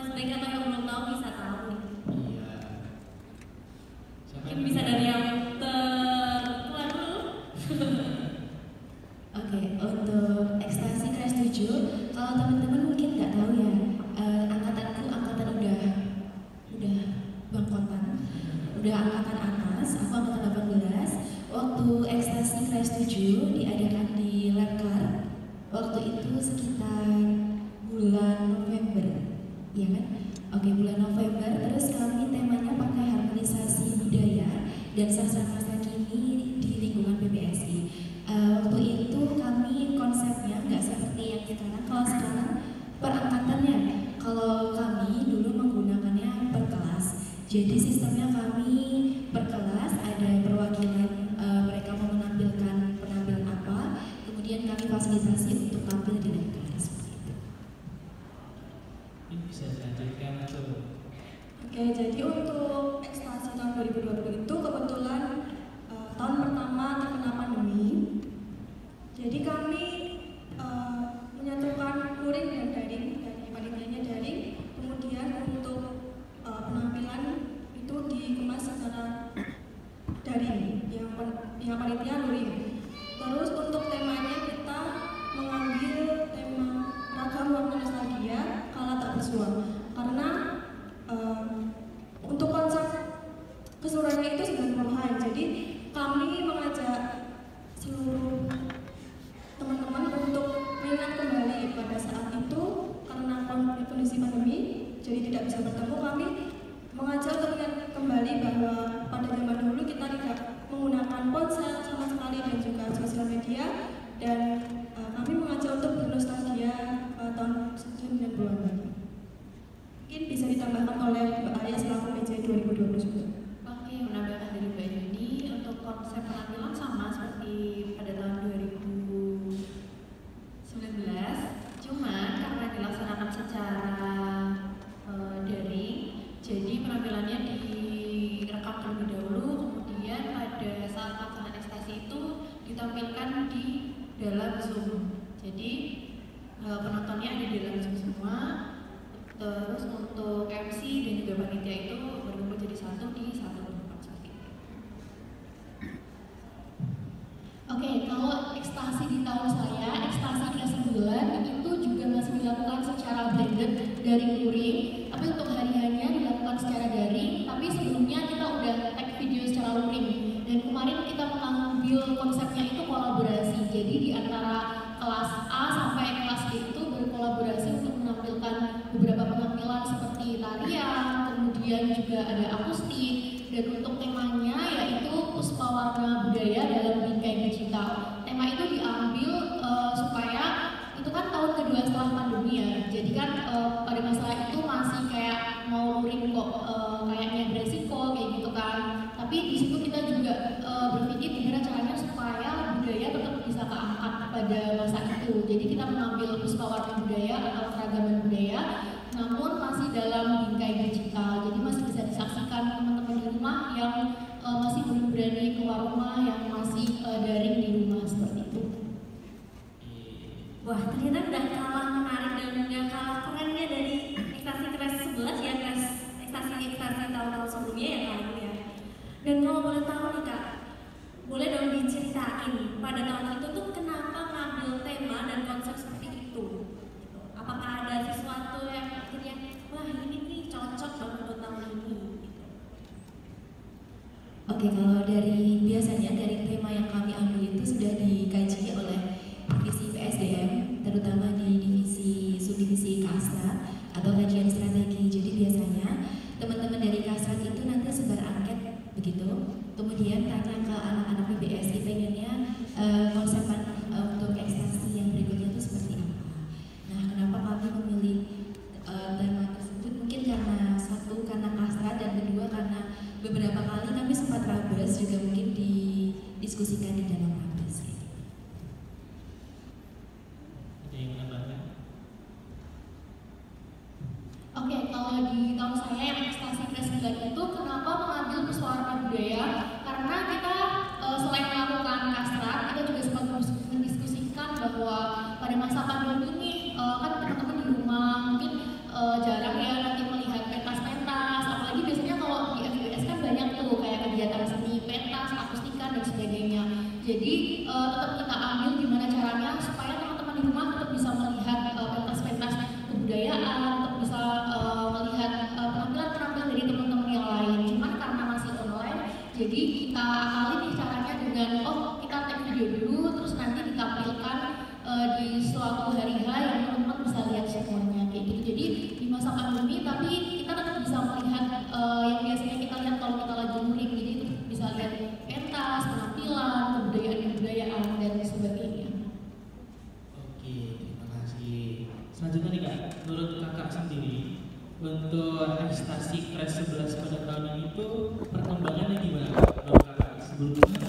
sebaiknya kalau yang belum tahu bisa tahu nih. Iya. Mungkin bisa dari yang tertua dulu. Oke, untuk ekstasi kelas 7, kalau teman-teman mungkin nggak tahu ya, angkatanku angkatan udah bangkotan, udah angkatan atas, aku angkatan 18. Waktu ekstasi kelas 7 diadakan di Lekar, waktu itu sekitar bulan November, ya kan? Oke, bulan November. Terus kami temanya pakai harmonisasi budaya dan sastra masa kini di lingkungan PBSI. Waktu itu kami konsepnya nggak seperti yang sekarang. Kalau sekarang per angkatannya, kalau kami dulu menggunakannya per kelas. Jadi sistemnya kami per kelas, ada perwakilan mereka mau menampilkan penampilan apa, kemudian kami fasilitasi untuk tampil di dalam kelas. Ini bisa dilanjutkan tuh. Oke, jadi untuk ekstasi tahun 2020 itu kebetulan tahun pertama terkena pandemi. Jadi kami menyatukan luring dan daring, dan panitianya daring. Kemudian untuk penampilan itu dikemas secara daring, yang panitia luring. Terus untuk temanya kita mengambil tema ragam warna nostalgia kala tak bersua, karena untuk konsep keseluruhannya itu 90-an. Jadi kami mengajak seluruh teman-teman untuk mengingat kembali pada saat itu, karena kondisi pandemi jadi tidak bisa bertemu. Kami mengajak untuk mengingat kembali bahwa pada zaman dulu kita tidak menggunakan ponsel sama sekali dan juga sosial media, dan kami mengajak untuk bernostalgia tahun 90-an lagi. Mungkin bisa ditambahkan oleh Mbak Aya selaku PJ 2020 juga. Oke, menambahkan dari Mbak Yuni untuk konsep penampilan sama seperti pada tahun 2019, cuman karena dilaksanakan secara daring, jadi penampilannya direkam terlebih dahulu, kemudian pada saat pelaksanaan ekstasi itu ditampilkan di dalam Zoom. Jadi penontonnya ada di dalam Zoom semua. Terus untuk MC dan juga panitia itu berkumpul jadi satu di satu tempat seperti itu. Oke, kalau ekstasi di tahun saya, ekstasi kelas 9 itu juga masih dilakukan secara blended dari luring, tapi untuk hari-harinya dilakukan secara daring, tapi sebelumnya kita udah tag video secara luring. Dan kemarin kita mengambil konsepnya itu kolaborasi, jadi di antara kelas A sampai kelas D itu berkolaborasi untuk menampilkan beberapa penampilan seperti tarian, kemudian juga ada akustik, dan untuk temanya yaitu Puspa Warna Budaya dalam Bingkai Digital. Tema itu diambil supaya itu kan tahun kedua setelah pandemi ya, jadi kan pada masa itu masih kayak mau luring kok, kayaknya beresiko kayak gitu kan. Tapi di situ kita juga berpikir gimana caranya supaya budaya tetap bisa keangkat pada masa itu. Jadi kita mengambil Puspa Warna Budaya atau keragaman budaya, namun masih dalam bingkai digital. Jadi masih bisa disaksikan teman-teman di rumah yang masih belum berani keluar rumah, yang masih daring di rumah seperti itu. Wah, ternyata udah kalah menarik dan udah kalah keren ya dari ekstasi kelas 11 ya, kelas ekstasi tahun-tahun sebelumnya ya kali ini ya. Dan kalau boleh tahu nih Kak, boleh dong diceritain pada tahun itu tuh kenapa ngambil tema dan konsep seperti itu? Apakah ada sesuatu yang akhirnya wah ini nih cocok banget untuk tahun ini? Oke, kalau dari biasanya dari tema yang kami ambil itu sudah dikaji oleh divisi PSDM, terutama di divisi subdivisi Kasrat atau kajian strategi. Jadi biasanya teman-teman dari Kasrat itu nanti sebar angket begitu, kemudian tanya ke anak-anak PBSI pengennya konsep untuk ekstasi yang berikutnya itu seperti apa. Nah, kenapa kami memilih tema tersebut? Mungkin karena satu karena Kasrat dan kedua karena beberapa kali kami sempat rabes juga mungkin didiskusikan di dalam rabes. Ada yang menambahkan? Oke, kalau di tahun saya yang ekstasi kelas 9 itu kenapa mengambil Puspa Warna Budaya? Karena kita selain melakukan kasrat, kita juga sempat mendiskusikan bahwa pada masa pandemi ini kan teman-teman di rumah mungkin jarang ya nanti kegiatan seni, pentas, akustikan dan sebagainya. Jadi tetap kita ambil gimana caranya supaya teman-teman di rumah tetap bisa melihat pentas-pentas kebudayaan, tetap bisa melihat penampilan-penampilan dari teman-teman yang lain. Cuman karena masih online, jadi kita akalin nih caranya dengan kita take video dulu, terus nanti ditampilkan di suatu hari H yang teman-teman bisa lihat semuanya kayak gitu. Jadi di masa pandemi tapi kita tetap bisa melihat yang biasanya kita lihat kalau kita lagi touring, jadi itu bisa lihat pentas, penampilan, kebudayaan dan sebagainya. Oke, terima kasih. Selanjutnya nih Kak, menurut Kakak sendiri untuk ekstasi Crash 11 pada tahun ini tuh perkembangannya gimana menurut Kakak? Sebelumnya